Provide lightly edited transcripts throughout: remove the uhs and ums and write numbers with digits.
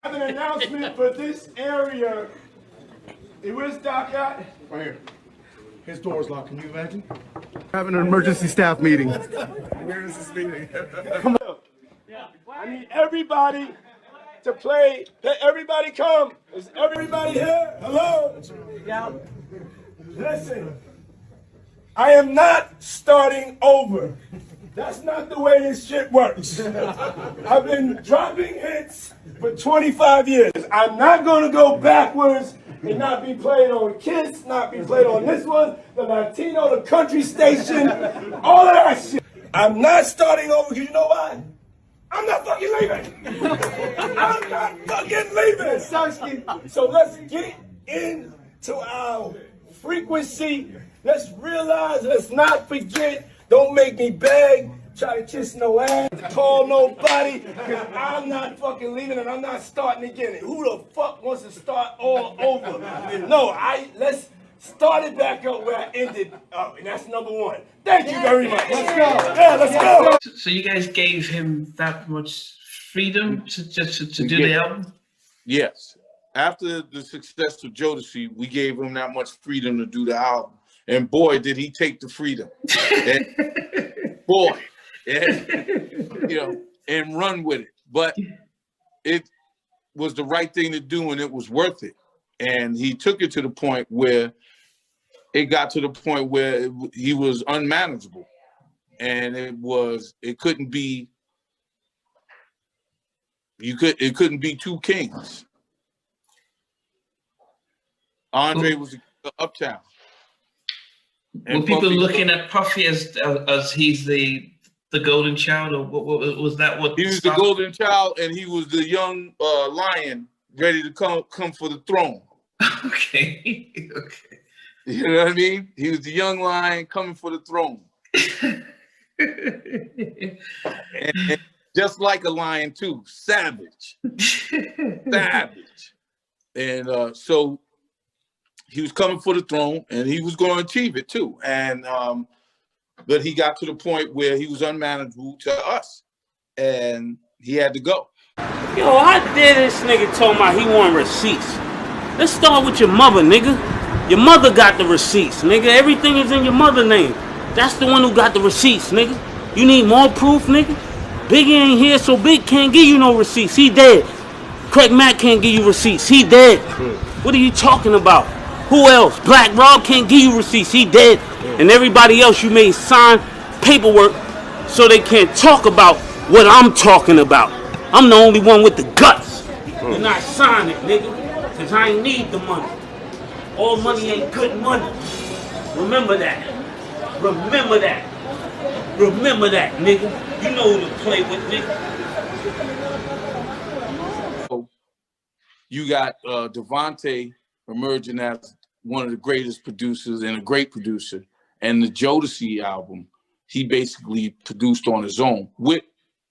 I have an announcement for this area. Where's Doc at? Right here. His door's locked. Can you imagine? Having an emergency staff meeting. Where is this meeting? Come on. I need everybody to play. Hey, everybody come. Is everybody here? Hello? Yeah. Listen, I am not starting over. That's not the way this shit works. I've been dropping hits for 25 years. I'm not going to go backwards and not be played on Kiss, not be played on this one, the Latino, the country station, all of that shit. I'm not starting over because you know why? I'm not fucking leaving. I'm not fucking leaving. So let's get into our frequency. Let's realize, let's not forget. Don't make me beg, try to kiss no ass, call nobody, because I'm not fucking leaving and I'm not starting again. Who the fuck wants to start all over? No, let's start it back up where I ended up, and that's number one. Thank you very much. Let's go. Yeah, let's go. So you guys gave him that much freedom to do the album? Yes. After the success of Jodeci, we gave him that much freedom to do the album. And boy, did he take the freedom. And run with it. But it was the right thing to do and it was worth it. And he took it to the point where he was unmanageable. And it couldn't be two kings. Andre was Uptown. And were people looking at Puffy as he's the golden child, or what was that? What he was the golden child, and he was the young lion ready to come for the throne. Okay. You know what I mean? He was the young lion coming for the throne, and just like a lion too, savage, savage, and so. He was coming for the throne, and he was going to achieve it too. And but he got to the point where he was unmanageable to us, and he had to go. Yo, how dare this nigga told me he want receipts? Let's start with your mother, nigga. Your mother got the receipts, nigga. Everything is in your mother's name. That's the one who got the receipts, nigga. You need more proof, nigga? Biggie ain't here, so Big can't give you no receipts. He dead. Craig Mack can't give you receipts. He dead. What are you talking about? Who else? Black Rob can't give you receipts. He dead. And everybody else you made sign paperwork so they can't talk about what I'm talking about. I'm the only one with the guts. And I sign it, nigga. Because I ain't need the money. All money ain't good money. Remember that. Remember that. Remember that, nigga. You know who to play with, nigga. You got Devontae emerging as one of the greatest producers and a great producer. And the Jodeci album, he basically produced on his own with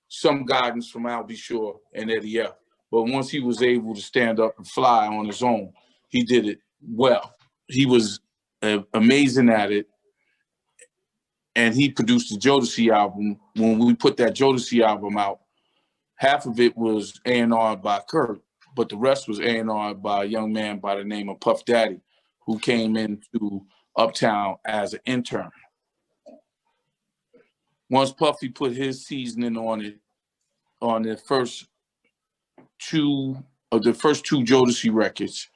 some guidance from Al B. Shore and Eddie F. But once he was able to stand up and fly on his own, he did it well. He was amazing at it. And he produced the Jodeci album. When we put that Jodeci album out, half of it was A&R by Kurt, but the rest was A&R by a young man by the name of Puff Daddy, who came into Uptown as an intern. Once Puffy put his seasoning on it, on the first two Jodeci records,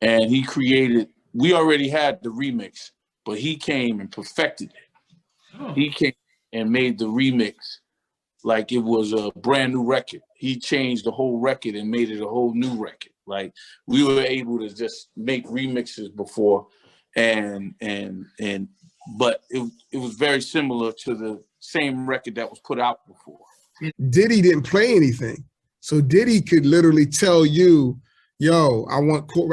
and he created, we already had the remix, but he came and perfected it. Oh. He came and made the remix like it was a brand new record. He changed the whole record and made it a whole new record. Like we were able to just make remixes before, but it was very similar to the same record that was put out before. Diddy didn't play anything. So Diddy could literally tell you, yo, I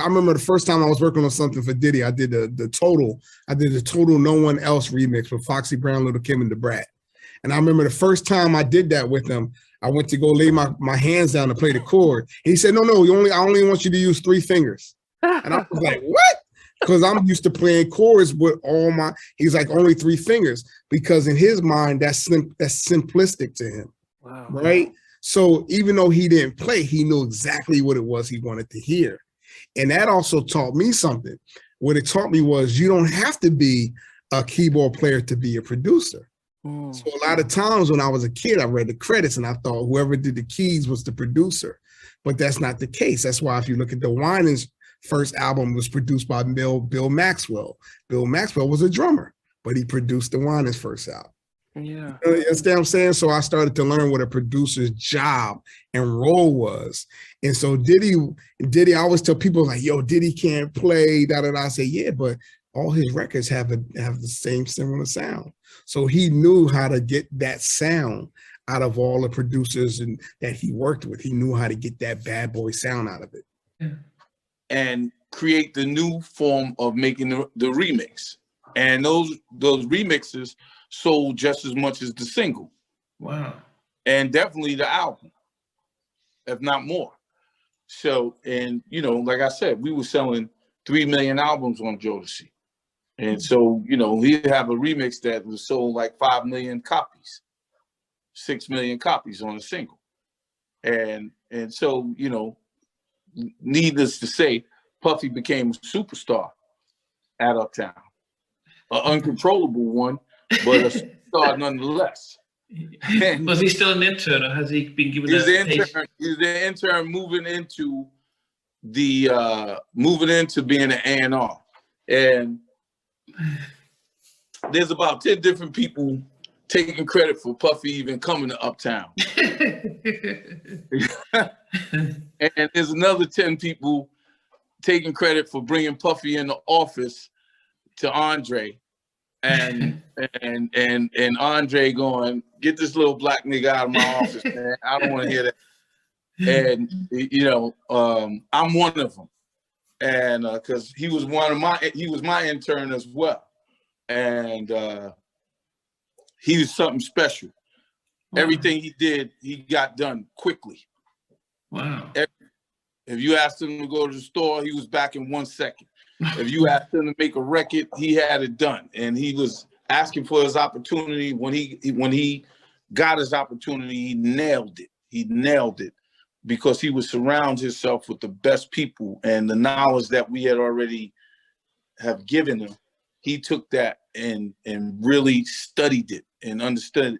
remember the first time I was working on something for Diddy, I did the Total No One Else remix with Foxy Brown, Little Kim, and Da Brat. And I remember the first time I did that with him, I went to go lay my hands down to play the chord. He said, no, I only want you to use 3 fingers. And I was like, what? Because I'm used to playing chords with he's like, only 3 fingers. Because in his mind, that's simplistic to him, wow. Right? So even though he didn't play, he knew exactly what it was he wanted to hear. And that also taught me something. What it taught me was you don't have to be a keyboard player to be a producer. So a lot of times when I was a kid, I read the credits and I thought whoever did the keys was the producer, but that's not the case. That's why if you look at the Winans' first album was produced by Bill Maxwell. Bill Maxwell was a drummer, but he produced the Winans' first album. Yeah. You understand what I'm saying? So I started to learn what a producer's job and role was. And so Diddy, I always tell people like, yo, Diddy can't play, I say, yeah, but all his records have the same similar sound. So he knew how to get that sound out of all the producers and that he worked with. He knew how to get that bad boy sound out of it. Yeah. And create the new form of making the remix. And those remixes sold just as much as the single. Wow. And definitely the album, if not more. So, and you know, like I said, we were selling 3 million albums on Jodeci. And so, you know, he'd have a remix that was sold like 5 million copies, 6 million copies on a single. And so, you know, needless to say, Puffy became a superstar at Uptown. An uncontrollable one, but a star nonetheless. And was he still an intern, or has he been given He's the intern moving into being an A&R. And there's about 10 different people taking credit for Puffy even coming to Uptown. And there's another 10 people taking credit for bringing Puffy in the office to Andre. And Andre going, get this little black nigga out of my office, man. I don't want to hear that. And you know, I'm one of them, and because he was my intern as well, and he was something special. Wow. Everything he did, he got done quickly. Wow. If you asked him to go to the store, he was back in 1 second. If you asked him to make a record, he had it done, and he was asking for his opportunity. When he got his opportunity, he nailed it. He nailed it because he would surround himself with the best people, and the knowledge that we had already have given him, he took that and really studied it and understood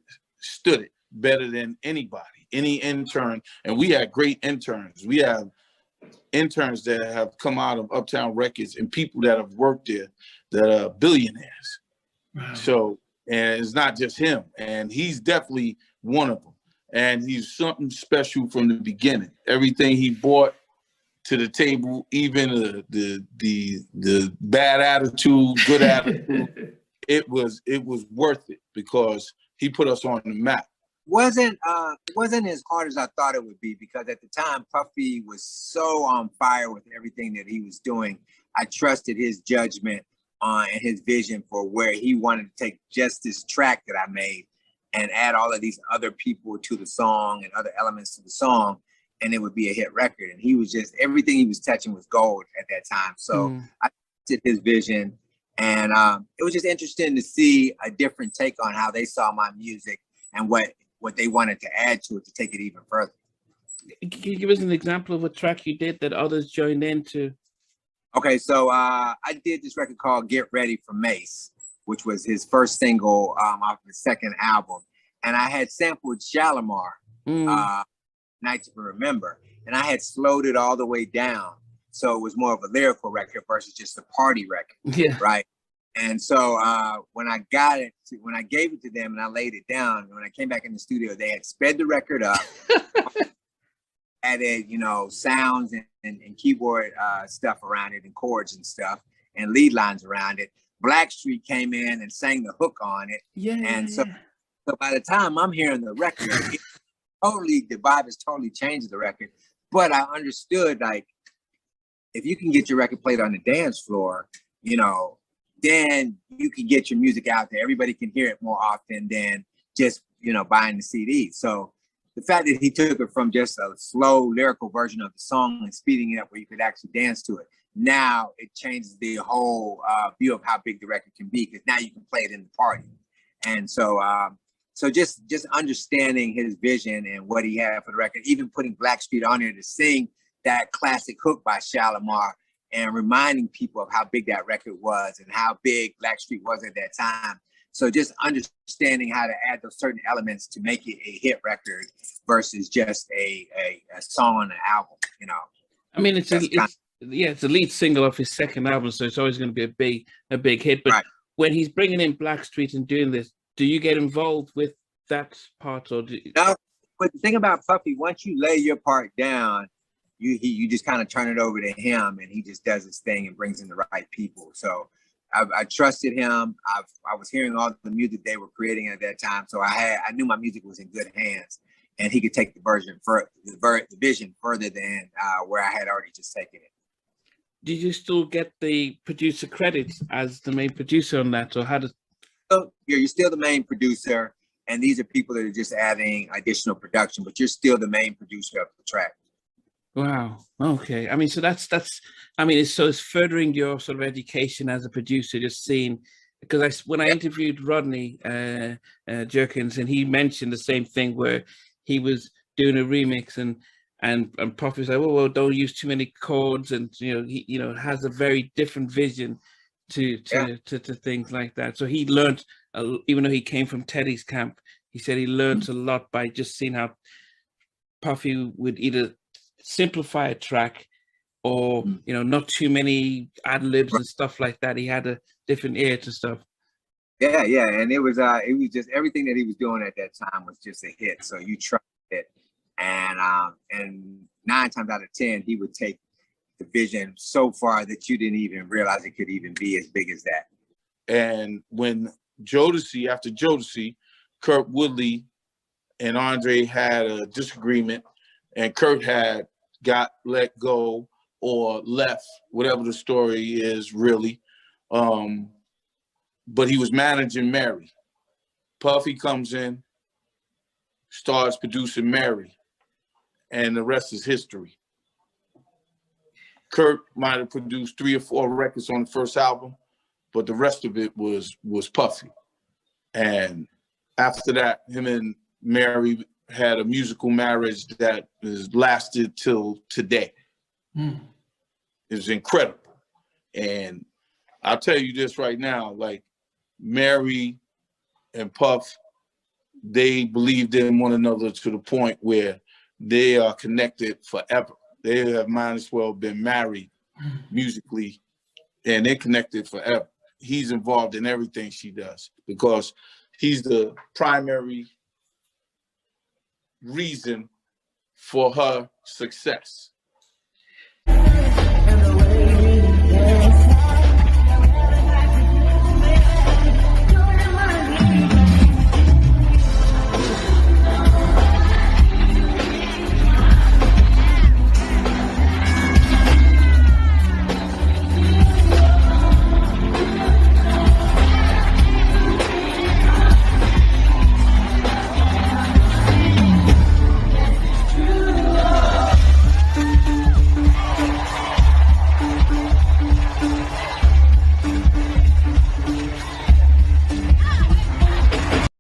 it better than anybody, any intern. And we had great interns. We have interns that have come out of Uptown Records and people that have worked there that are billionaires. Wow. So, and it's not just him, and he's definitely one of them. And he's something special from the beginning. Everything he brought to the table, even the bad attitude, good attitude, it was worth it because he put us on the map. Wasn't as hard as I thought it would be, because at the time Puffy was so on fire with everything that he was doing. I trusted his judgment and his vision for where he wanted to take just this track that I made and add all of these other people to the song and other elements to the song, and it would be a hit record. And he was just, everything he was touching was gold at that time. So I trusted his vision, and it was just interesting to see a different take on how they saw my music and what they wanted to add to it to take it even further. Can you give us an example of a track you did that others joined into? Okay, so I did this record called Get Ready for Mace, which was his first single off his second album. And I had sampled Shalimar, Night to Remember, and I had slowed it all the way down. So it was more of a lyrical record versus just a party record, right? And so when I gave it to them and I laid it down, when I came back in the studio, they had sped the record up, added, you know, sounds and keyboard stuff around it and chords and stuff and lead lines around it. Blackstreet came in and sang the hook on it. So by the time I'm hearing the record, the vibe has totally changed the record. But I understood, like, if you can get your record played on the dance floor, you know, then you can get your music out there. Everybody can hear it more often than just, you know, buying the CD. So the fact that he took it from just a slow lyrical version of the song and speeding it up where you could actually dance to it, now it changes the whole view of how big the record can be, because now you can play it in the party. And so So just understanding his vision and what he had for the record, even putting Blackstreet on there to sing that classic hook by Shalimar and reminding people of how big that record was and how big Blackstreet was at that time. So just understanding how to add those certain elements to make it a hit record versus just a song on an album, you know. I mean, it's the lead single of his second album, so it's always going to be a big hit. But when he's bringing in Blackstreet and doing this, do you get involved with that part, or No? But the thing about Puffy, once you lay your part down, you just kind of turn it over to him, and he just does his thing and brings in the right people. So I trusted him. I was hearing all the music they were creating at that time, so I knew my music was in good hands, and he could take the vision further than where I had already just taken it. Did you still get the producer credits as the main producer on that, or how does? So you're still the main producer, and these are people that are just adding additional production, but you're still the main producer of the track. Wow. Okay. I mean, so that's. I mean, it's furthering your sort of education as a producer, just seeing, because when I interviewed Rodney Jerkins, and he mentioned the same thing where he was doing a remix and Puffy was like, well, don't use too many chords, and he has a very different vision to things like that. So he learned, even though he came from Teddy's camp, he said he learned a lot by just seeing how Puffy would either simplify a track or not too many ad libs and stuff like that. He had a different ear to stuff. Yeah, and it was just everything that he was doing at that time was just a hit. So you trust it, and 9 times out of 10 he would take the vision so far that you didn't even realize it could even be as big as that. And when after Jodeci, Kurt Woodley and Andre had a disagreement, and Kurt had got let go or left, whatever the story is really. But he was managing Mary. Puffy comes in, starts producing Mary, and the rest is history. Kurt might have produced 3 or 4 records on the first album, but the rest of it was Puffy. And after that, him and Mary had a musical marriage that has lasted till today. It's incredible. And I'll tell you this right now, like Mary and Puff, they believed in one another to the point where they are connected forever. They have might as well been married musically, and they're connected forever. He's involved in everything she does because he's the primary reason for her success.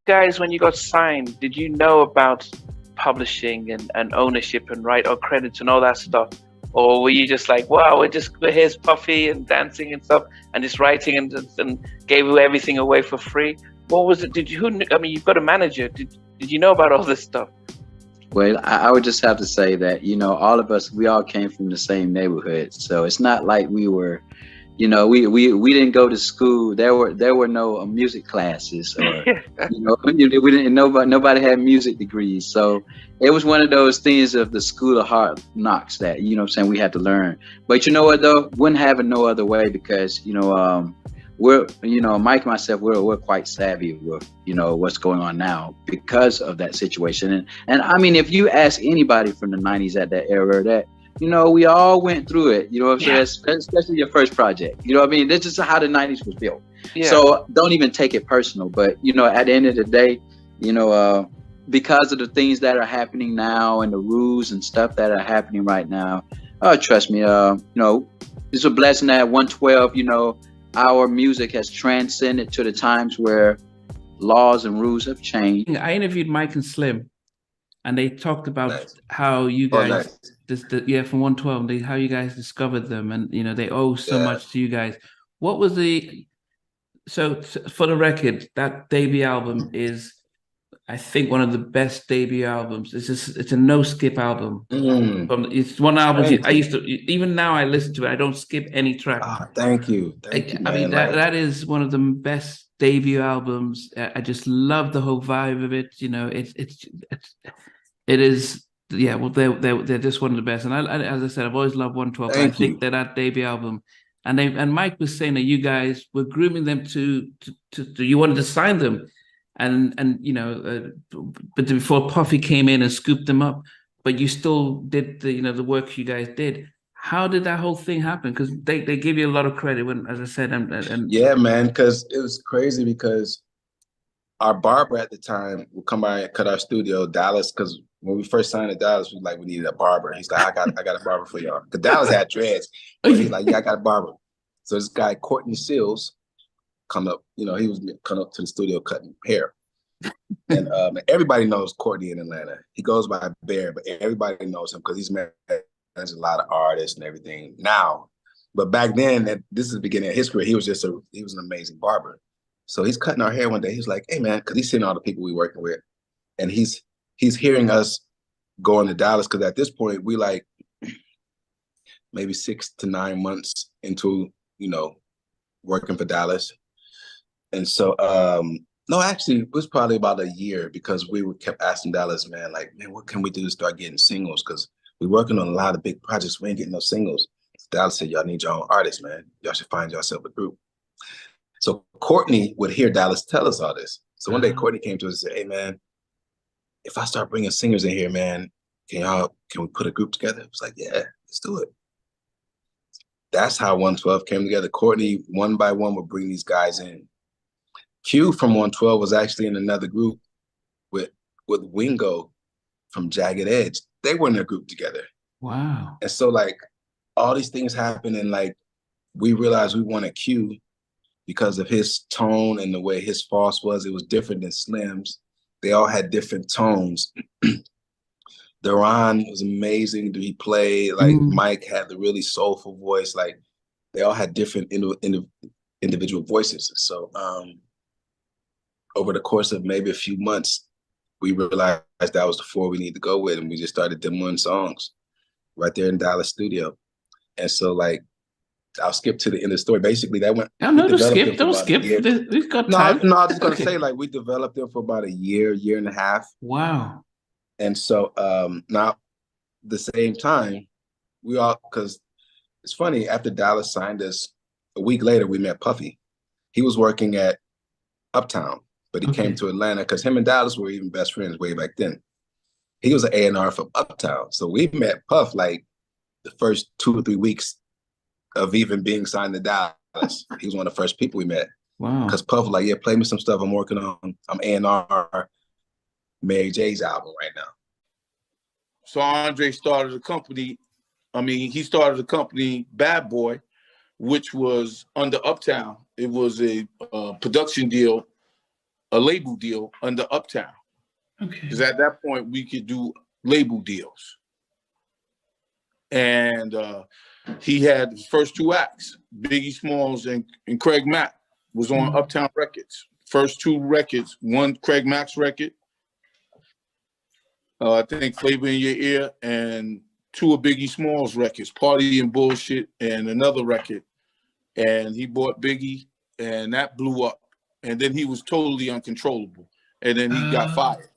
Guys, when you got signed, did you know about publishing and ownership and right or credits and all that stuff? Or were you just like, wow, here's Puffy and dancing and stuff and just writing and gave everything away for free? What was it? You've got a manager. Did you know about all this stuff? Well, I would just have to say that, all of us, we all came from the same neighborhood. So it's not like we were, we didn't go to school. There were no music classes, or we didn't. Nobody had music degrees. So it was one of those things of the school of hard knocks that we had to learn. But you know what though, wouldn't have it no other way because we're Mike and myself we're quite savvy with what's going on now because of that situation. And I mean, if you ask anybody from the 90s at that era, that we all went through it, especially your first project. This is how the 90s was built. Yeah. So don't even take it personal. But, at the end of the day, because of the things that are happening now and the rules and stuff that are happening right now, trust me, it's a blessing that 112, our music has transcended to the times where laws and rules have changed. I interviewed Mike and Slim, and they talked about Nice. how you Oh, guys, nice. from 112, how you guys discovered them, and you know they owe so Yeah. much to you guys. What was so for the record, that debut album is, I think, one of the best debut albums. It's a no skip album. It's one album I used to, even now I listen to it, I don't skip any track. Thank you, I mean that is one of the best debut albums. I just love the whole vibe of it. You know, it is. Yeah, well, they're just one of the best. And I as I said, I've always loved 112. I think that debut album, and Mike was saying that you guys were grooming them to you wanted to sign them, and you know, but before Puffy came in and scooped them up, but you still did the work you guys did. How did that whole thing happen? Because they give you a lot of credit when, as I said, and yeah, man, because it was crazy because our barber at the time would come by and cut our studio, Dallas, because when we first signed to Dallas, we needed a barber. He's like, I got a barber for y'all. Because Dallas had dreads. But he's like, yeah, I got a barber. So this guy, Courtney Seals, come up, he was coming up to the studio cutting hair. And everybody knows Courtney in Atlanta. He goes by Bear, but everybody knows him because he's met a lot of artists and everything now. But back then, this is the beginning of his career, he was an amazing barber. So he's cutting our hair one day. He's like, hey, man, because he's seeing all the people we working with. And he's hearing us going to Dallas because at this point, we like maybe 6 to 9 months into, working for Dallas. And so, no, actually, it was probably about a year because we kept asking Dallas, man, what can we do to start getting singles? Because we're working on a lot of big projects. We ain't getting no singles. Dallas said, y'all need your own artists, man. Y'all should find yourself a group. So Courtney would hear Dallas tell us all this. So one day Courtney came to us and said, hey, man, if I start bringing singers in here, man, can we put a group together? It was like, yeah, let's do it. That's how 112 came together. Courtney, one by one, would bring these guys in. Q from 112 was actually in another group with Wingo from Jagged Edge. They were in a group together. Wow. And so all these things happened and we realized we wanted Q because of his tone and the way his false was. It was different than Slim's. They all had different tones. Duran was amazing. He played Mike had the really soulful voice. They all had different individual voices. So over the course of maybe a few months, we realized that was the 4 we need to go with, and we just started demoing songs right there in Dallas studio. And so I'll skip to the end of the story. Basically, that went. No, don't skip. We've got time. No, I was just gonna say we developed them for about a year and a half. Wow. And so now, at the same time, because it's funny, after Dallas signed us, a week later we met Puffy. He was working at Uptown, but he came to Atlanta because him and Dallas were even best friends way back then. He was an A&R from Uptown, so we met Puff the first 2 or 3 weeks of even being signed to Dallas. He was one of the first people we met. Wow. Because Puff was like, yeah, play me some stuff I'm working on. I'm A&R Mary J's album right now. So Andre started a company. He started a company, Bad Boy, which was under Uptown. It was a production deal, a label deal under Uptown. Okay. Because at that point, we could do label deals. And he had his first 2 acts, Biggie Smalls and Craig Mack was on Uptown Records. First 2 records, one Craig Mack's record, I think Flavor in Your Ear, and 2 of Biggie Smalls records, Party and Bullshit, and another record. And he bought Biggie, and that blew up. And then he was totally uncontrollable. And then he got fired.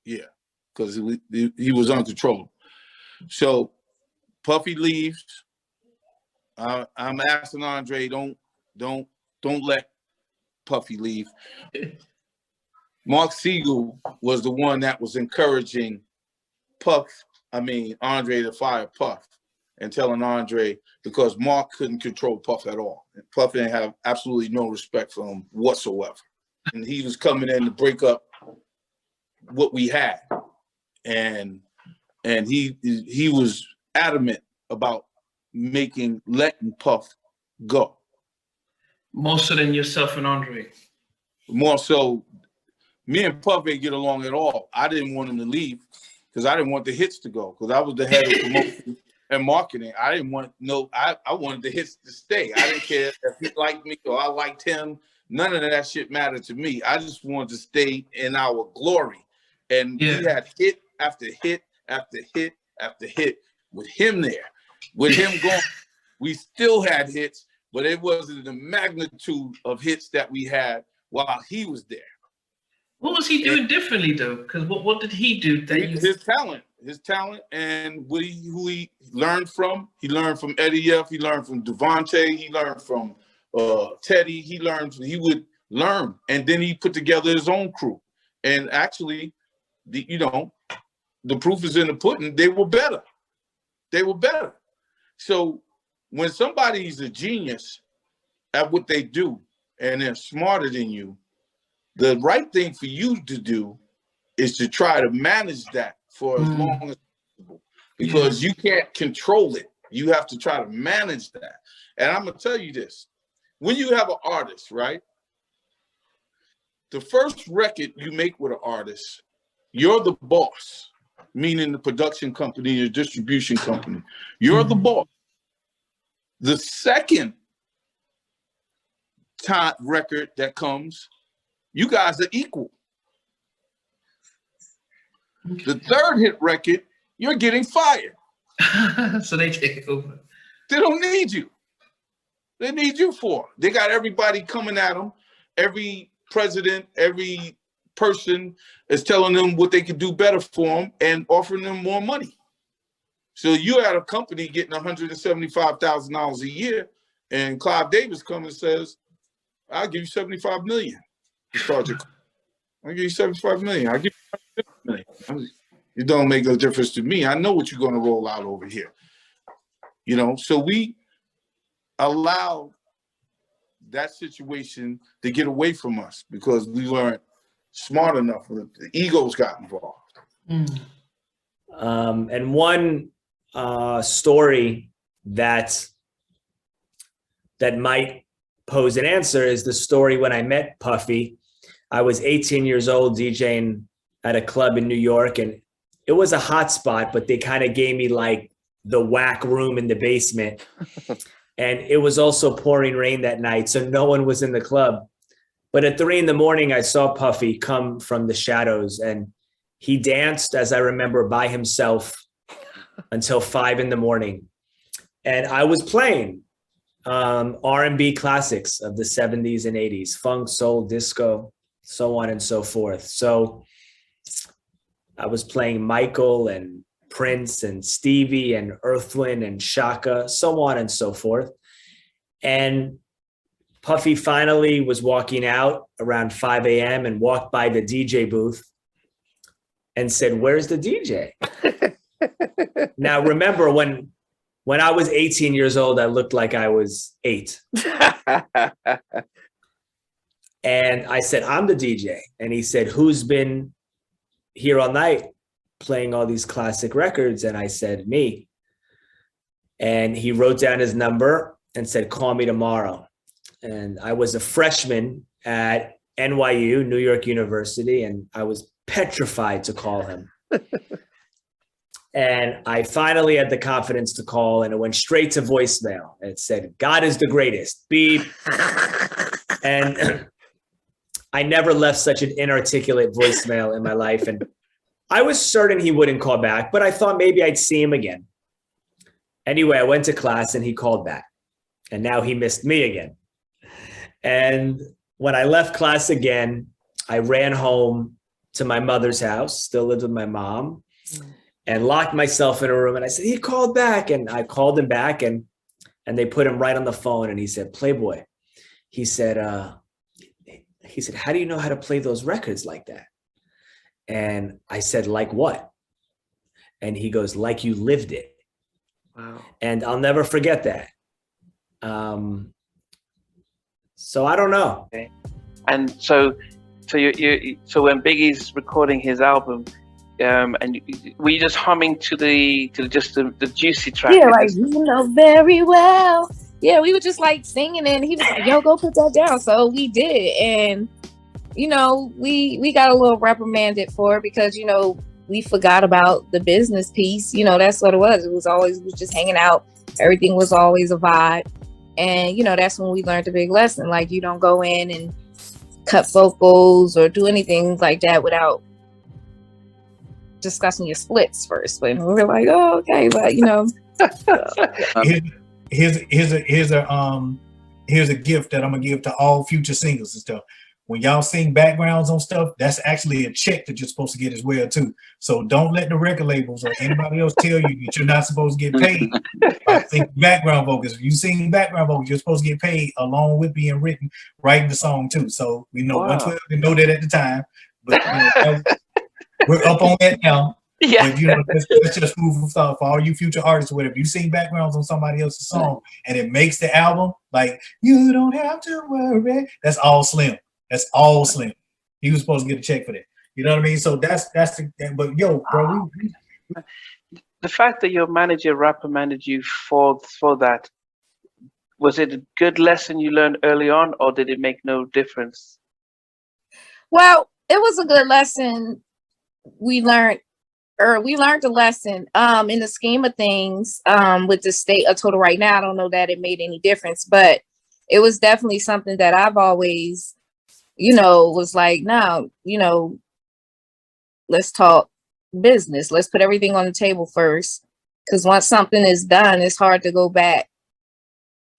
Yeah, because he was uncontrollable. So Puffy leaves. I'm asking Andre, don't let Puffy leave. Mark Siegel was the one that was encouraging Andre to fire Puff and telling Andre, because Mark couldn't control Puff at all. And Puff didn't have absolutely no respect for him whatsoever. And he was coming in to break up what we had. And he was adamant about letting Puff go. More so than yourself and Andre. more so, me and Puff ain't get along at all. I didn't want him to leave because I didn't want the hits to go, because I was the head of promotion and marketing. I didn't want I wanted the hits to stay. I didn't care if he liked me or I liked him. None of that shit mattered to me. I just wanted to stay in our glory. And we had hit after hit after hit after hit with him there. With him gone, we still had hits, but it wasn't the magnitude of hits that we had while he was there. What was he doing differently though? Because what did he do? His talent, and who he learned from. He learned from Eddie F. He learned from Devontae. He learned from Teddy. He would learn, and then he put together his own crew. And actually, the proof is in the pudding. They were better. They were better. So when somebody's a genius at what they do and they're smarter than you, the right thing for you to do is to try to manage that for as long as possible, because you can't control it. You have to try to manage that. And I'm going to tell you this. When you have an artist, right, the first record you make with an artist, you're the boss, meaning the production company, your distribution company. You're the boss. The second top record that comes, you guys are equal. The third hit record, you're getting fired. So they take over. They don't need you. They need you for. They got everybody coming at them. Every president, every person is telling them what they could do better for them and offering them more money. So you're at a company getting $175,000 a year, and Clive Davis comes and says, "I'll give you $75 million to start your. I'll give you $75 million. I'll give you $50 million. It don't make no difference to me. I know what you're going to roll out over here." So we allow that situation to get away from us because we weren't smart enough. The egos got involved. And one story that might pose an answer is the story when I met Puffy. I was 18 years old DJing at a club in New York, and it was a hot spot, but they kind of gave me like the whack room in the basement. And it was also pouring rain that night, so no one was in the club. But at 3 a.m, I saw Puffy come from the shadows, and he danced, as I remember, by himself until 5 a.m. And I was playing R&B classics of the 70s and 80s, funk, soul, disco, so on and so forth. So I was playing Michael and Prince and Stevie and Earth, Wind and Shaka, so on and so forth. And Puffy finally was walking out around 5 a.m. and walked by the DJ booth and said, "Where's the DJ?" Now, remember, when I was 18 years old, I looked like I was 8. And I said, "I'm the DJ." And he said, "Who's been here all night playing all these classic records?" And I said, "Me." And he wrote down his number and said, "Call me tomorrow." And I was a freshman at NYU, New York University, and I was petrified to call him. And I finally had the confidence to call, and it went straight to voicemail. And it said, "God is the greatest, beep." And I never left such an inarticulate voicemail in my life. And I was certain he wouldn't call back, but I thought maybe I'd see him again. Anyway, I went to class and he called back. And now he missed me again. And when I left class again, I ran home to my mother's house, still lived with my mom, and locked myself in a room. And I said, "He called back." And I called him back, and they put him right on the phone. And he said, "Playboy," he said, "How do you know how to play those records like that?" And I said, "Like what?" And he goes, "Like you lived it." Wow. And I'll never forget that. So I don't know. Okay. And so when Biggie's recording his album, and were you just humming to the juicy track? Yeah, like, "You know very well." Yeah, we were just like singing, and he was like, "Yo, go put that down." So we did, and you know, we got a little reprimanded for it because, you know, we forgot about the business piece. You know, that's what it was. It was just hanging out. Everything was always a vibe. And, you know, that's when we learned the big lesson. Like, you don't go in and cut vocals or do anything like that without discussing your splits first. But we were like, oh, okay, but you know. Here's a gift that I'm gonna give to all future singers and stuff. When y'all sing backgrounds on stuff, that's actually a check that you're supposed to get as well too. So don't let the record labels or anybody else tell you that you're not supposed to get paid by singing background vocals. If you sing background vocals, you're supposed to get paid along with being writing the song too. So we know 112 didn't know that at the time, but you know, we're up on that now. Yeah. But you know, that's just food for thought for all you future artists. Whatever you sing backgrounds on somebody else's song and it makes the album, like you don't have to worry. That's all Slim. That's all Slim. He was supposed to get a check for that. You know what I mean? So that's the. But yo, bro, the fact that your manager reprimanded you for that, was it a good lesson you learned early on, or did it make no difference? Well, it was a good lesson. We learned a lesson. In the scheme of things, with the state of Total right now, I don't know that it made any difference, but it was definitely something that I've always, you know, was like, no, you know, let's talk business. Let's put everything on the table first. Because once something is done, it's hard to go back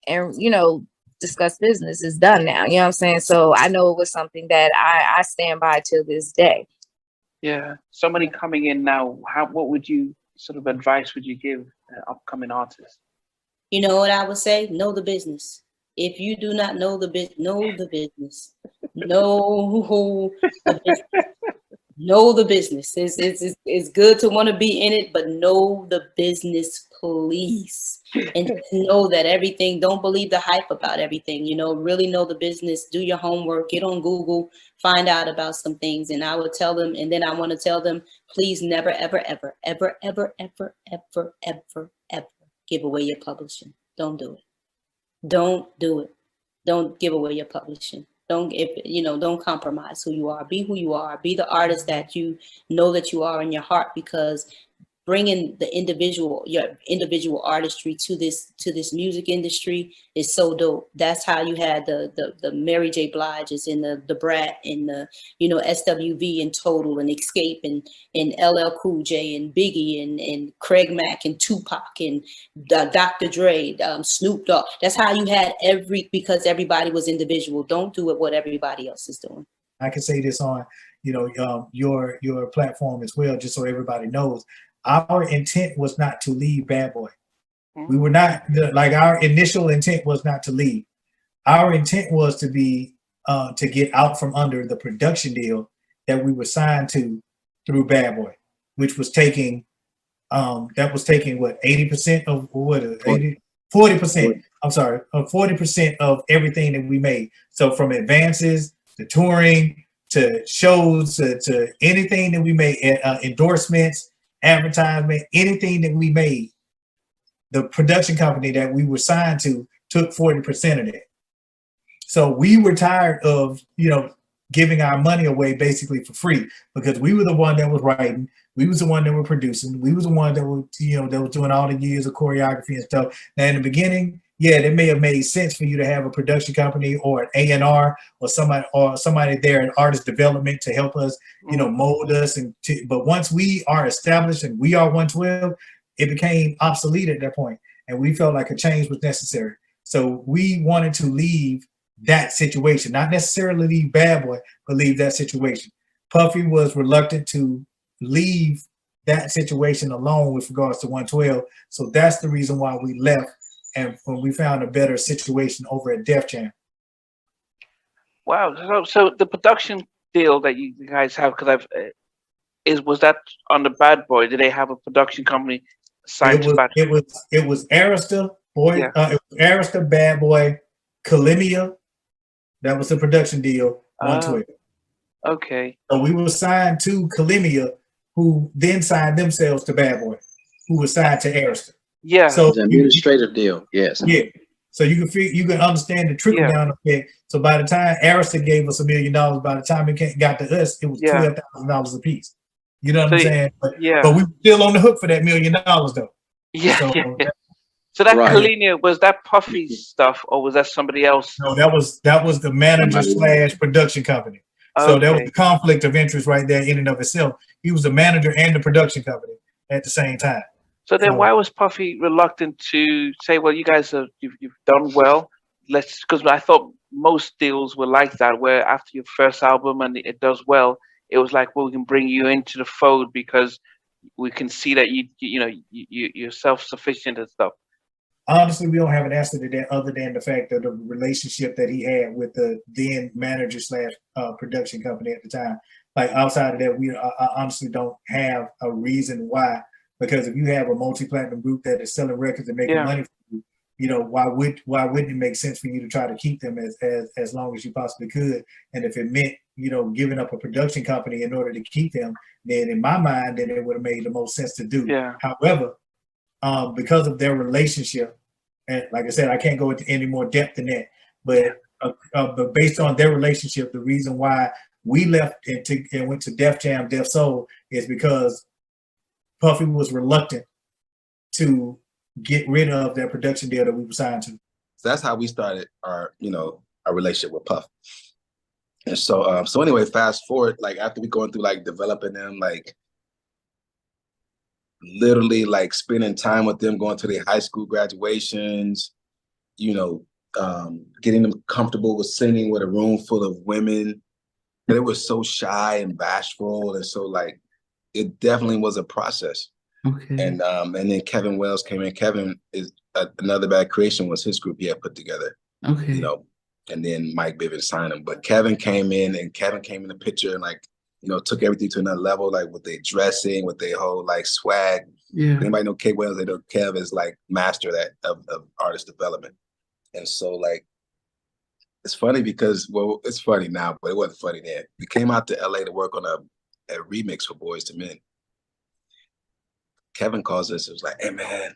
and, you know, discuss business. It's done now. You know what I'm saying? So I know it was something that I stand by to this day. Yeah. Somebody coming in now, what would you sort of advice would you give upcoming artists? You know what I would say? Know the business. If you do not know the business, know the business. Know the business. It's good to want to be in it, but know the business, please. And know that everything, don't believe the hype about everything, you know, really know the business, do your homework, get on Google, find out about some things. And I would tell them, and then I want to tell them, please never, ever, ever, ever, ever, ever, ever, ever, ever give away your publishing. Don't do it. Don't do it. Don't give away your publishing. Don't compromise who you are. Be who you are. Be the artist that you know that you are in your heart, because bringing your individual artistry to this music industry is so dope. That's how you had the Mary J. Bliges and the Brat and the, you know, SWV and Total and Escape and LL Cool J and Biggie and Craig Mack and Tupac and Dr. Dre, Snoop Dogg. That's how you had because everybody was individual. Don't do what everybody else is doing. I can say this on, you know, your platform as well, just so everybody knows. Our intent was not to leave Bad Boy. We were not, our initial intent was not to leave. Our intent was to be, to get out from under the production deal that we were signed to through Bad Boy, which was taking, what, 80% of what, 40%, I'm sorry, 40% of everything that we made. So from advances to touring, to shows, to anything that we made, endorsements, advertisement, anything that we made, the production company that we were signed to took 40% of that. So we were tired of, you know, giving our money away basically for free, because we were the one that was writing, we was the one that were producing, we was the one that was, you know, that was doing all the years of choreography and stuff. Now in the beginning, yeah, it may have made sense for you to have a production company or an A&R or somebody there in artist development to help us, you know, mold us. But once we are established and we are 112, it became obsolete at that point, and we felt like a change was necessary. So we wanted to leave that situation, not necessarily leave Bad Boy, but leave that situation. Puffy was reluctant to leave that situation alone with regards to 112. So that's the reason why we left. And when we found a better situation over at Def Jam. Wow. So the production deal that you guys have, because was that on the Bad Boy? Did they have a production company signed to Bad Boy? It was Arista, it was Arista, Bad Boy, Kalimia. That was the production deal. 112. Okay. So we were signed to Kalimia, who then signed themselves to Bad Boy, who was signed to Arista. Yeah. So it's an administrative deal. Yes. Yeah. So you can understand the trickle down effect. So by the time Arista gave us $1 million, by the time it got to us, it was $12,000 a piece. You know what I'm saying? But we were still on the hook for that $1 million though. Yeah. So that Kalina, was that Puffy stuff, or was that somebody else? No, that was the manager / production company. So there was the conflict of interest right there in and of itself. He was the manager and the production company at the same time. So then, why was Puffy reluctant to say, "Well, you guys you've done well. Let's," because I thought most deals were like that, where after your first album and it does well, it was like, "Well, we can bring you into the fold because we can see that you're self-sufficient and stuff." Honestly, we don't have an answer to that other than the fact of the relationship that he had with the then manager / production company at the time. Like outside of that, I honestly don't have a reason why. Because if you have a multi-platinum group that is selling records and making money for you, why wouldn't it make sense for you to try to keep them as long as you possibly could? And if it meant, giving up a production company in order to keep them, then in my mind, then it would have made the most sense to do. Yeah. However, because of their relationship, and like I said, I can't go into any more depth than that, but based on their relationship, the reason why we left and went to Def Jam, Def Soul is because Puffy was reluctant to get rid of that production deal that we were signed to. So that's how we started our relationship with Puff. And so anyway, fast forward, like after we going through like developing them, like literally like spending time with them, going to their high school graduations, getting them comfortable with singing with a room full of women. They were so shy and bashful, and so like it definitely was a process. Okay. And then Kevin Wells came in. Kevin is Another Bad Creation was his group he had put together. Okay. And then Mike Bivens signed him. But Kevin came in the picture and like, took everything to another level, like with their dressing, with their whole like swag. Yeah. Anybody know K Wells? They know Kev is like master of artist development. And so like it's funny because, well, it's funny now, but it wasn't funny then. We came out to LA to work on a remix for Boys to Men. Kevin calls us. It was like, "Hey man,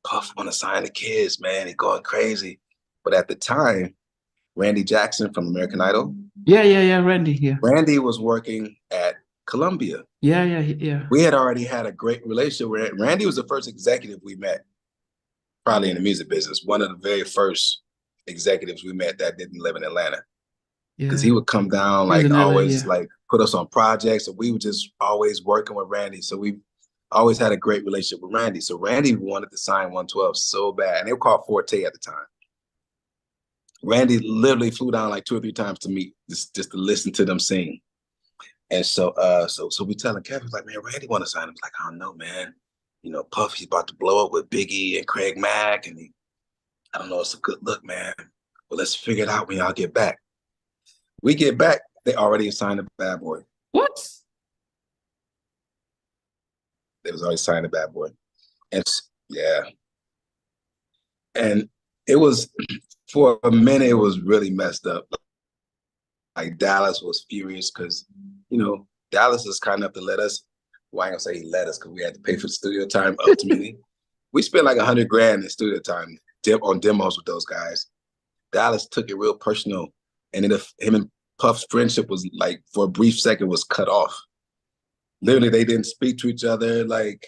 Puff want to sign the kids, man. He going crazy." But at the time, Randy Jackson from American Idol. Yeah, Randy. Yeah. Randy was working at Columbia. Yeah. We had already had a great relationship. Randy was the first executive we met, probably in the music business. One of the very first executives we met that didn't live in Atlanta. Because he would come down like always, like put us on projects, and we were just always working with Randy. So we always had a great relationship with Randy. So Randy wanted to sign 112 so bad, and they were called Forte at the time. Randy literally flew down like 2 or 3 times to meet, just to listen to them sing. And so we telling Kevin, like, "Man, Randy want to sign him." He's like, "I don't know, man. Puff, he's about to blow up with Biggie and Craig Mack, and I don't know, it's a good look, man. Well, let's figure it out when y'all get back." We get back, they already signed a Bad Boy. What? They was already signed a Bad Boy. And and it was, for a minute, it was really messed up. Like Dallas was furious because, Dallas is kind enough to let us, well, I ain't gonna say he let us because we had to pay for the studio time ultimately. We spent like $100,000 in studio time on demos with those guys. Dallas took it real personal, and him and Puff's friendship was like, for a brief second, was cut off. Literally, they didn't speak to each other. Like,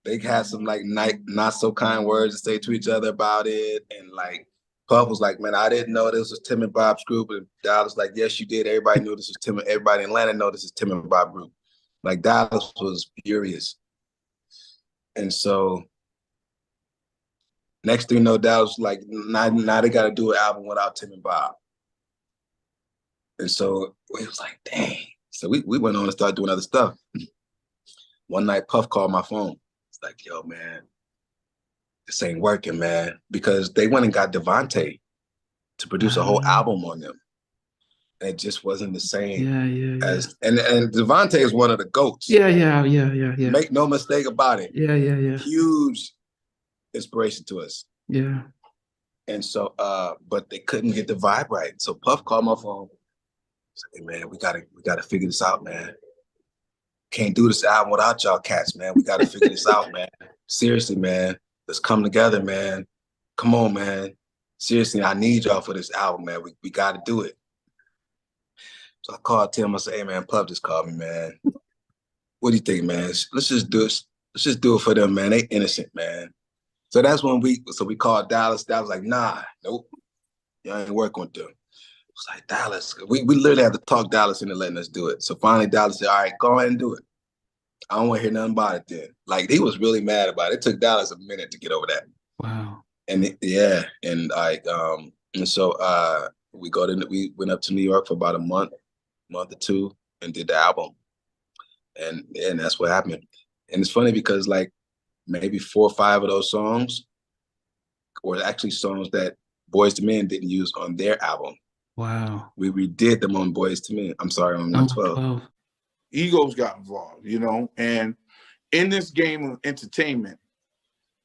they had some like not so kind words to say to each other about it. And like, Puff was like, "Man, I didn't know this was Tim and Bob's group." And Dallas was like, "Yes, you did. Everybody knew this was Tim. Everybody in Atlanta know this is Tim and Bob group." Like, Dallas was furious. And so next thing you know, Dallas was like, now they got to do an album without Tim and Bob. And so we was like, dang. So we went on and started doing other stuff. One night, Puff called my phone. It's like, "Yo, man, this ain't working, man." Because they went and got Devontae to produce a whole album on them. And it just wasn't the same as, and Devontae is one of the GOATs. Yeah. Make no mistake about it. Yeah. Huge inspiration to us. Yeah. And so, but they couldn't get the vibe right. So Puff called my phone. Say, "Hey, man, we gotta figure this out, man. Can't do this album without y'all cats, man. We gotta figure this out, man. Seriously, man. Let's come together, man." come on, man. Seriously, I need y'all for this album, man. We got to do it. So I called Tim. I said, hey, man, Puff just called me, man. What do you think, man? Let's just do it. Let's just do it for them, man. They innocent, man. So that's when we called Dallas. Dallas like, nah, nope. Y'all ain't working with them. It's like, Dallas. We literally had to talk Dallas into letting us do it. So finally Dallas said, all right, go ahead and do it. I don't want to hear nothing about it then. Like, he was really mad about it. It took Dallas a minute to get over that. Wow. And so we went up to New York for about a month or two, and did the album. And that's what happened. And it's funny because like maybe 4 or 5 of those songs were actually songs that Boyz II Men didn't use on their album. Wow. We redid them on Boyz II Men. I'm sorry, on 112. Egos got involved, you know, and in this game of entertainment,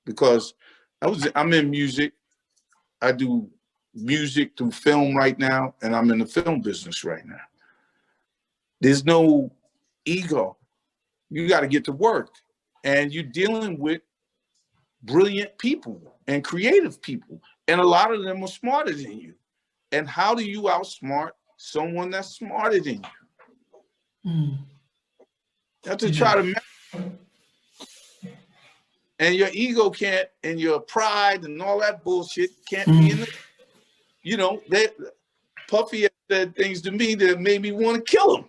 because I'm in music, I do music through film right now, and I'm in the film business right now. There's no ego. You got to get to work, and you're dealing with brilliant people and creative people, and a lot of them are smarter than you. And how do you outsmart someone that's smarter than you? You have to try to, and your ego can't, and your pride and all that bullshit can't be in the, you know, Puffy has said things to me that made me want to kill him.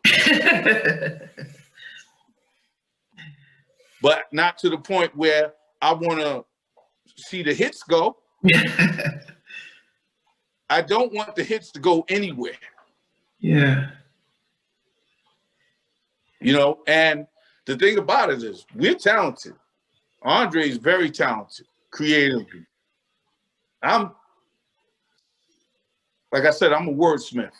But not to the point where I want to see the hits go. I don't want the hits to go anywhere. Yeah. You know, and the thing about it is we're talented. Andre is very talented, creatively. Like I said, I'm a wordsmith.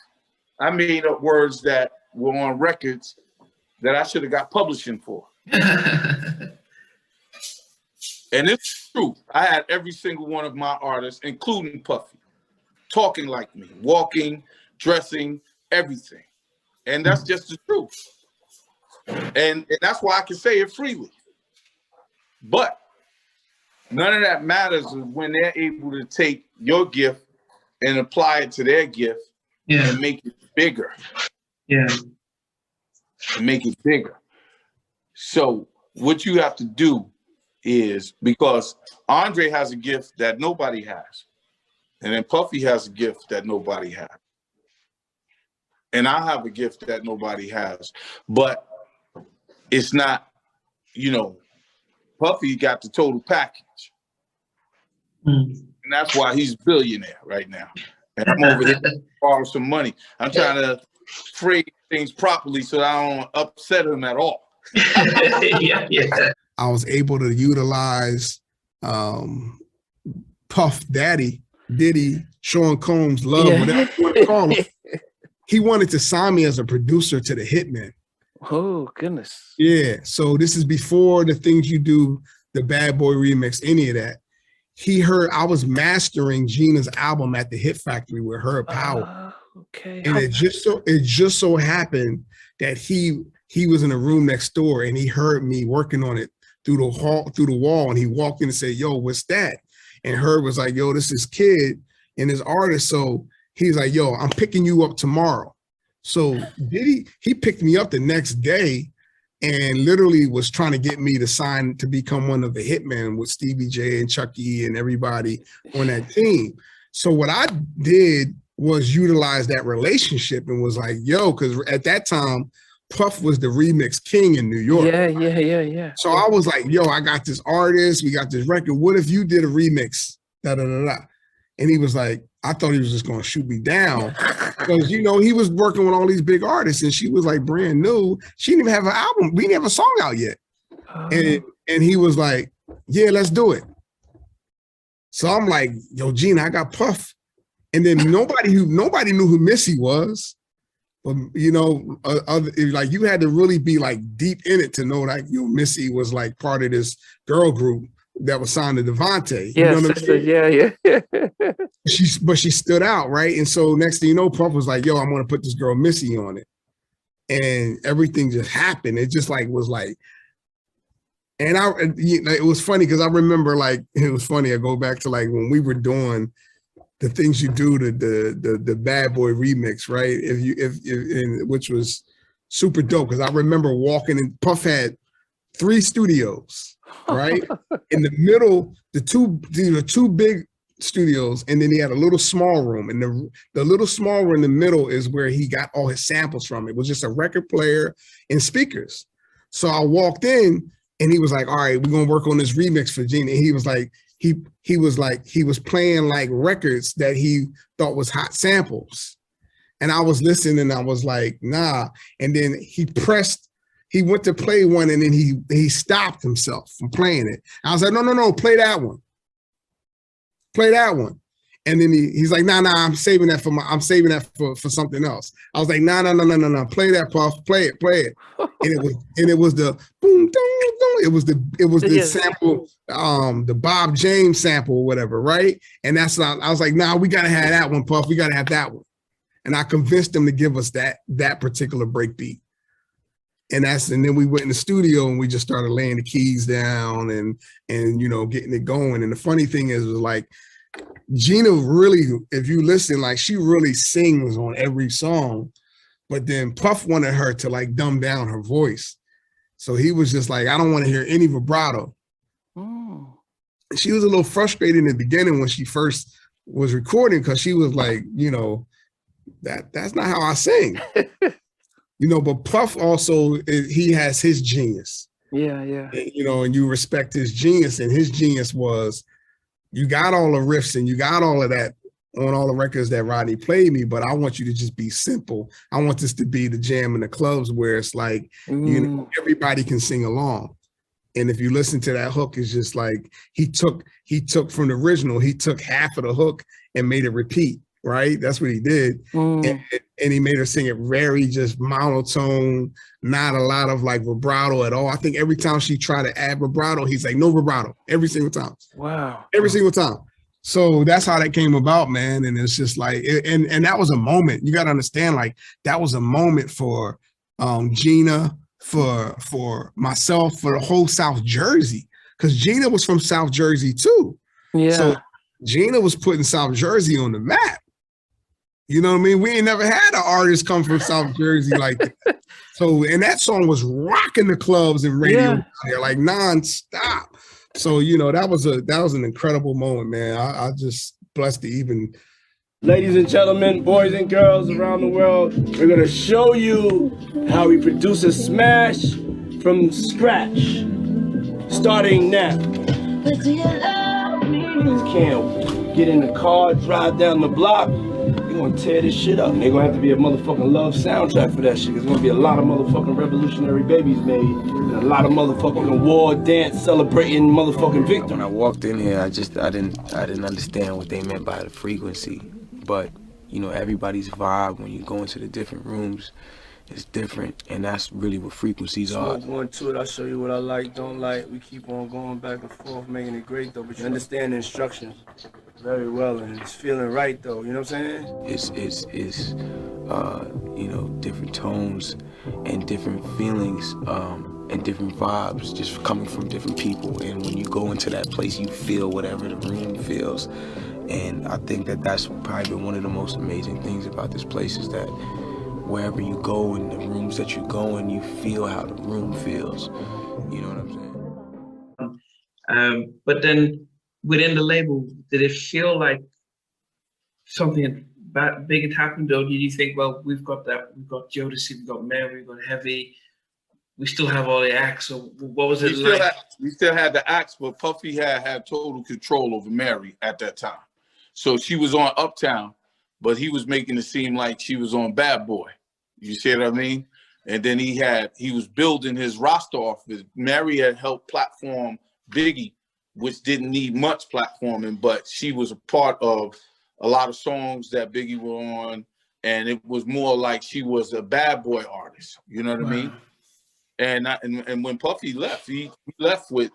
I made up words that were on records that I should have got publishing for. And it's true. I had every single one of my artists, including Puffy, talking like me, walking, dressing, everything. And that's just the truth. And that's why I can say it freely. But none of that matters when they're able to take your gift and apply it to their gift and make it bigger. Yeah. And make it bigger. So what you have to do is, because Andre has a gift that nobody has, and then Puffy has a gift that nobody has, and I have a gift that nobody has, but it's not, you know, Puffy got the total package. And that's why he's a billionaire right now. And I'm over here to borrow some money. I'm trying to phrase things properly so that I don't upset him at all. I was able to utilize Puff Daddy, Diddy, Sean Combs, Love, whatever you want to call him. He wanted to sign me as a producer to the Hitmen. Oh, goodness. Yeah. So this is before the things you do, the Bad Boy remix, any of that. He heard I was mastering Gina's album at the Hit Factory with Her Power. Okay. And it just so happened that he was in a room next door and he heard me working on it through the wall, and he walked in and said, yo, what's that? And Herb was like, yo, this is Kid and his artist. So he's like, yo, I'm picking you up tomorrow. So he picked me up the next day and literally was trying to get me to sign to become one of the Hitmen with Stevie J and Chucky and everybody on that team. So what I did was utilize that relationship and was like, yo, because at that time, Puff was the remix king in New York. Yeah. So I was like, yo, I got this artist, we got this record. What if you did a remix? And he was like, I thought he was just gonna shoot me down. Because you know, he was working with all these big artists and she was like brand new. She didn't even have an album, we didn't have a song out yet. And he was like, yeah, let's do it. So I'm like, yo, Gina, I got Puff. And then nobody knew who Missy was. But you know, like you had to really be like deep in it to know like, yo, Missy was like part of this girl group that was signed to Devontae. Yeah, you know what sister, I mean? But she stood out, right? And so next thing you know, Puff was like, yo, I'm gonna put this girl Missy on it. And everything just happened. It just like was like, And it was funny because I remember, like, it was funny. I go back to like when we were doing the things you do to the Bad Boy remix, right? Which was super dope because I remember walking in. Puff had 3 studios, right? In the middle, the two big studios, and then he had a little small room, and the little small room in the middle is where he got all his samples from. It was just a record player and speakers. So I walked in. And he was like, all right, we're gonna work on this remix for Gina. And he was like, he was playing like records that he thought was hot samples. And I was listening and I was like, nah. And then he went to play one and then he stopped himself from playing it. I was like, no, play that one. Play that one. And then he's like, nah, I'm saving that for something else. I was like, no, play that, Puff, play it. And it was the boom, dong, dong. It was the sample, the Bob James sample or whatever, right? And that's not, I was like, nah, we gotta have that one, Puff. We gotta have that one. And I convinced him to give us that particular break beat. And then we went in the studio and we just started laying the keys down and getting it going. And the funny thing is, was like, Gina really, if you listen, like she really sings on every song, but then Puff wanted her to like dumb down her voice. So he was just like, I don't want to hear any vibrato. Oh. She was a little frustrated in the beginning when she first was recording because she was like, that's not how I sing. But Puff also, he has his genius. Yeah. And you respect his genius, and his genius was, you got all the riffs and you got all of that on all the records that Rodney played me, but I want you to just be simple. I want this to be the jam in the clubs where it's like, everybody can sing along. And if you listen to that hook, it's just like, he took from the original, he took half of the hook and made it repeat, right? That's what he did. And he made her sing it very just monotone, not a lot of like vibrato at all. I think every time she tried to add vibrato, he's like, no vibrato, every single time. Wow. Every single time. So that's how that came about, man. And it's just like, and that was a moment. You got to understand, like, that was a moment for Gina, for myself, for the whole South Jersey, because Gina was from South Jersey too. Yeah. So Gina was putting South Jersey on the map. You know what I mean? We ain't never had an artist come from South Jersey like that. So, and that song was rocking the clubs and radio there, like nonstop. So, that was an incredible moment, man. I just blessed to even. Ladies and gentlemen, boys and girls around the world, we're gonna show you how we produce a smash from scratch, starting now. Niggas can't get in the car, drive down the block. They're gonna tear this shit up. And they're gonna have to be a motherfucking love soundtrack for that shit. There's gonna be a lot of motherfucking revolutionary babies made. And a lot of motherfucking war dance celebrating motherfucking victims. When I walked in here, I didn't understand what they meant by the frequency. But, everybody's vibe when you go into the different rooms is different. And that's really what frequencies are. So going to it, I'll show you what I like, don't like. We keep on going back and forth, making it great though. But you understand the instructions very well, and it's feeling right though, you know what I'm saying? It's different tones and different feelings and different vibes just coming from different people. And when you go into that place, you feel whatever the room feels. And I think that that's probably been one of the most amazing things about this place is that wherever you go in the rooms that you go in, you feel how the room feels. You know what I'm saying? But then within the label, did it feel like something big had happened, or did you think, well, we've got Jodeci, we've got Mary, we've got Heavy, we still have all the acts, so what was it like? We still had the acts, but Puffy had total control over Mary at that time. So she was on Uptown, but he was making it seem like she was on Bad Boy. You see what I mean? And then he was building his roster off. Mary had helped platform Biggie, which didn't need much platforming, but she was a part of a lot of songs that Biggie were on, and it was more like she was a Bad Boy artist. You know what I mean? And when Puffy left, he left with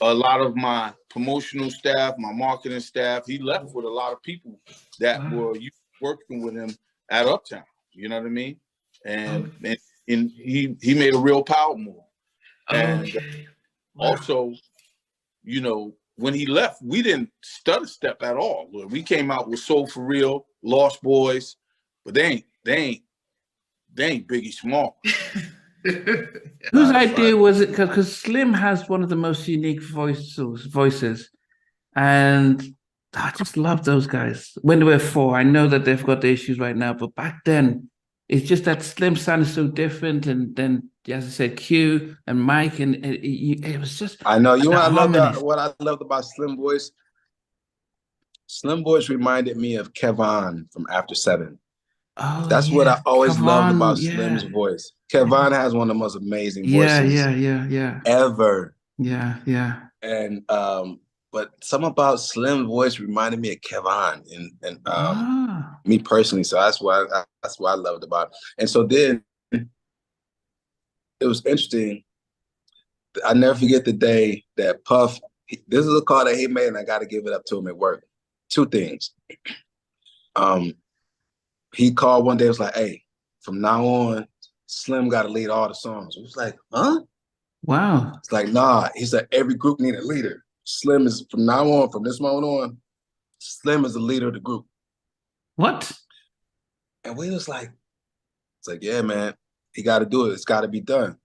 a lot of my promotional staff, my marketing staff. He left with a lot of people that were working with him at Uptown. You know what I mean? And he made a real power move. And also, you know, when he left, we didn't stutter step at all. We came out with Soul for Real, Lost Boys, but they ain't Biggie Small. Whose idea was it? Because Slim has one of the most unique voices, and I just love those guys. When they were 4, I know that they've got the issues right now, but back then, it's just that Slim sounded so different, and then, as I said, Q and Mike, and it was just. I know you. What I loved about Slim Voice. Slim Voice reminded me of Kevon from After 7. Oh, that's yeah. what I always loved about yeah. Slim's voice. Kevon has one of the most amazing voices. Yeah. Ever. Yeah. And but something about Slim's voice reminded me of Kevon and me personally. So that's what I loved about it. And so then it was interesting. I never forget the day that Puff, this is a call that he made, and I got to give it up to him at work. 2 things. He called one day, was like, hey, from now on, Slim got to lead all the songs. It was like, huh? Wow. It's like, nah. He said, every group need a leader. Slim is, from now on, from this moment on, Slim is the leader of the group. What? And we was like, it's like, yeah, man, he got to do it. It's got to be done.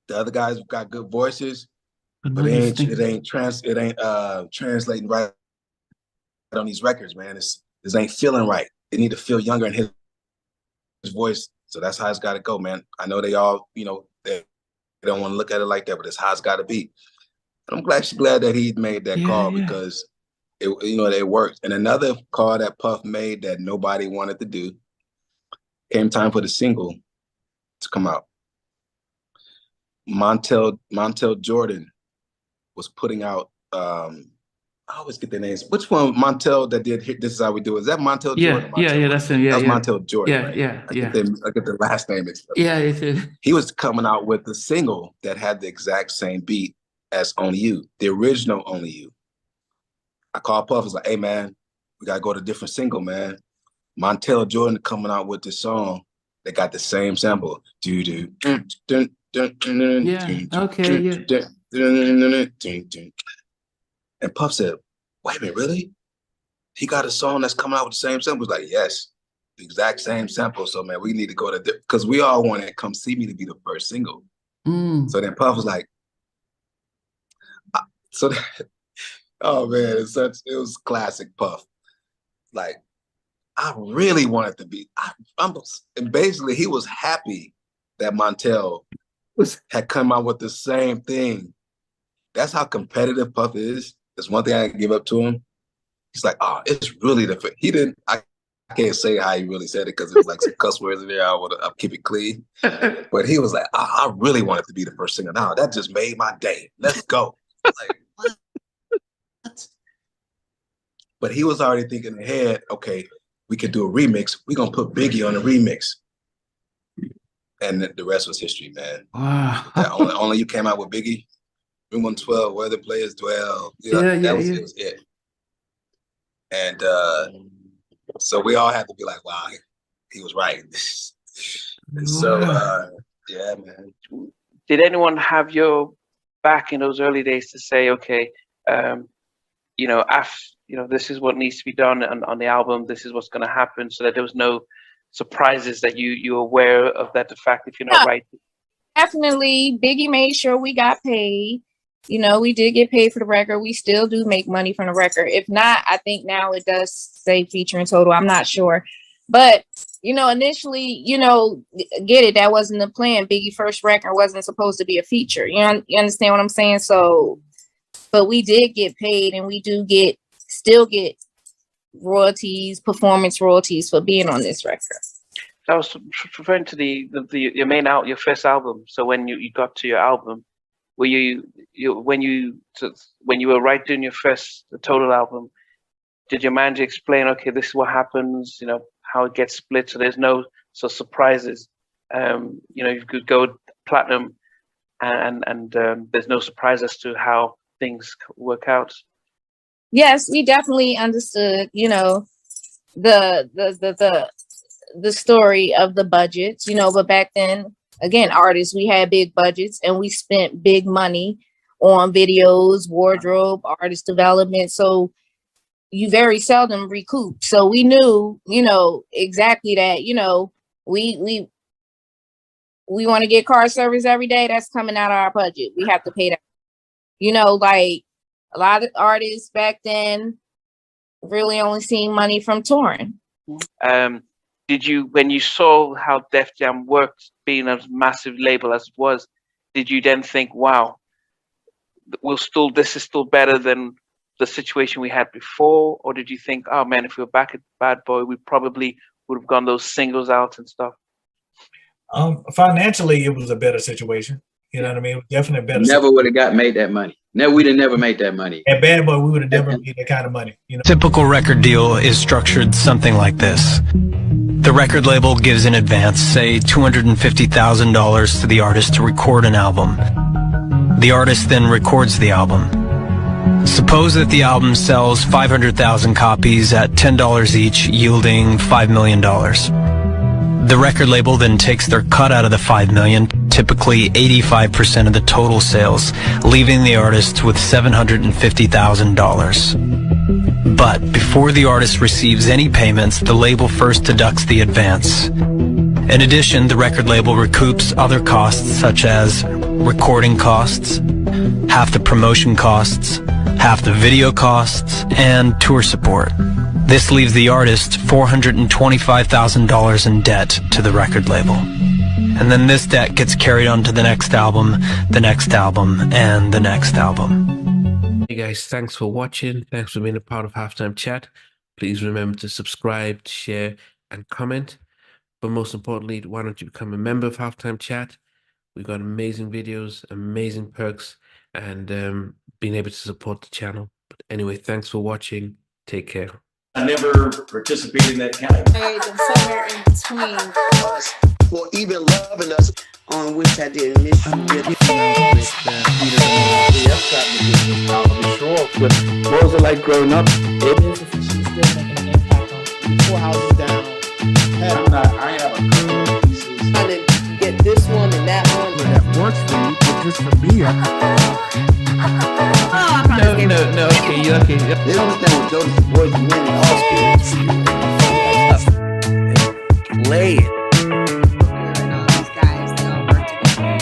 The other guys got good voices, but it ain't translating right on these records, man. This ain't feeling right. They need to feel younger in his voice. So that's how it's got to go, man. I know they all, you know, they don't want to look at it like that, but it's how it's got to be. And I'm actually glad that he made that call because it, you know, it worked. And another call that Puff made that nobody wanted to do, came time for the single to come out. Montel Jordan was putting out, I always get their names. Which one, Montel, that did This Is How We Do It? Is that Montel Jordan? Yeah, that's him. Yeah, that was Montel Jordan, right? Yeah. I get the last name mixed up. Yeah, it is. He was coming out with the single that had the exact same beat as Only You, the original Only You. I called Puff, I was like, hey, man, we got to go to a different single, man. Montel Jordan coming out with this song that got the same sample. And Puff said, wait a minute, really? He got a song that's coming out with the same sample? He was like, yes, the exact same sample. So, man, we need to go to, because we all wanted Come See Me to be the first single. So then Puff was like, oh, man, it was classic Puff. Like, I really wanted to be, and basically he was happy that Montel had come out with the same thing. That's how competitive Puff is. That's one thing I can give up to him. He's like, oh, it's really I can't say how he really said it because there's like some cuss words in there. I'll keep it clean. But he was like, I really wanted to be the first singer. Now that just made my day. Let's go. Like, what? But he was already thinking ahead, okay, we could do a remix. We're going to put Biggie on the remix. And the rest was history, man. Wow. Only You came out with Biggie. Room 112, Where the Players Dwell. It was it. And so we all had to be like, wow, he was right. So, yeah, man. Did anyone have your back in those early days to say, okay, this is what needs to be done on the album. This is what's going to happen, so that there was no surprises that you were aware of, that the fact if you're not right. Definitely, Biggie made sure we got paid. You know, we did get paid for the record. We still do make money from the record. If not, I think now it does say feature in total. I'm not sure. But, you know, initially, you know, get it, that wasn't the plan. Biggie's first record wasn't supposed to be a feature. You understand what I'm saying? So, but we did get paid, and we do still get royalties, performance royalties for being on this record. I was referring to your first album. So when you got to your album, when you were right doing your first total album, did your manager explain, okay, this is what happens, you know, how it gets split, so there's no surprises, you could go platinum and there's no surprise as to how things work out? Yes, we definitely understood, you know, the story of the budgets, you know, but back then, again, artists, we had big budgets and we spent big money on videos, wardrobe, artist development. So you very seldom recoup. So we knew, you know, exactly that, you know, we want to get car service every day. That's coming out of our budget. We have to pay that. You know, like a lot of artists back then really only seen money from touring. Did you, when you saw how Def Jam worked, being a massive label as it was, did you then think, wow, this is still better than the situation we had before? Or did you think, oh man, if we were back at Bad Boy, we probably would have gone those singles out and stuff? Financially, it was a better situation. You know what I mean? Definitely better. Never would have made that money. No, we'd have never made that money. At Bad Boy, we would have never made that kind of money. You know? Typical record deal is structured something like this. The record label gives in advance, say $250,000 to the artist to record an album. The artist then records the album. Suppose that the album sells 500,000 copies at $10 each, yielding $5 million. The record label then takes their cut out of the $5 million, typically 85% of the total sales, leaving the artist with $750,000. But before the artist receives any payments, the label first deducts the advance. In addition, the record label recoups other costs such as recording costs, half the promotion costs, half the video costs, and tour support. This leaves the artist $425,000 in debt to the record label. And then this debt gets carried on to the next album, and the next album. Hey guys, thanks for watching. Thanks for being a part of Halftime Chat. Please remember to subscribe, share, and comment. But most importantly, why don't you become a member of Halftime Chat? We've got amazing videos, amazing perks, and being able to support the channel. But anyway, thanks for watching. Take care. I never participated in that category. Somewhere in between us, or even loving us, on which I didn't miss you with. What was it like growing up? She's still making an impact on 4 houses down. I have a couple of pieces. Trying to get this one and that one. That works for you, but just for me, No, okay, you're okay. They don't understand what Jodeci boys and men and all spirits. Play it.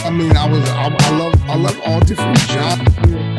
I mean, I love all different genres.